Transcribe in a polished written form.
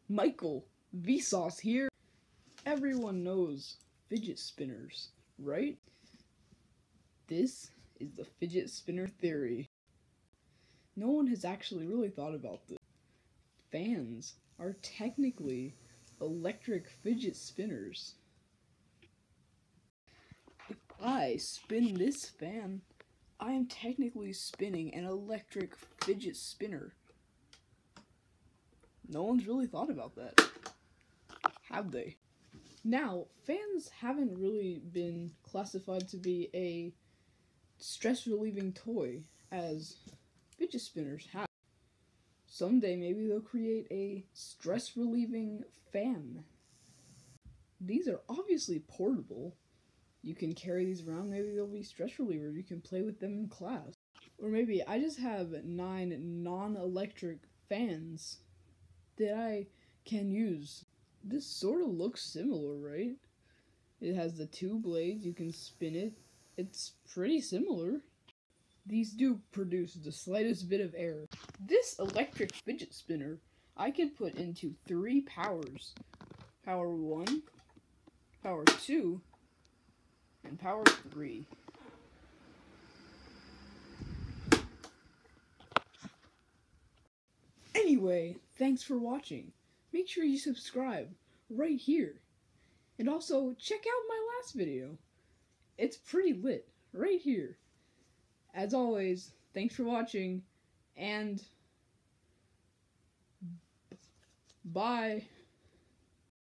Michael, Vsauce here. Everyone knows fidget spinners, right? This is the fidget spinner theory. No one has actually really thought about this. Fans are technically electric fidget spinners. If I spin this fan, I am technically spinning an electric fidget spinner. No one's really thought about that, have they? Now, fans haven't really been classified to be a stress-relieving toy as fidget spinners have. Someday maybe they'll create a stress-relieving fan. These are obviously portable. You can carry these around, maybe they'll be stress relievers. You can play with them in class. Or maybe I just have 9 non-electric fans that I can use. This sort of looks similar, right? It has the 2 blades, you can spin it. It's pretty similar. These do produce the slightest bit of air. This electric fidget spinner I can put into 3 powers. Power 1, power 2, and power 3. Anyway, thanks for watching. Make sure you subscribe right here. And also, check out my last video. It's pretty lit, right here. As always, thanks for watching, and bye.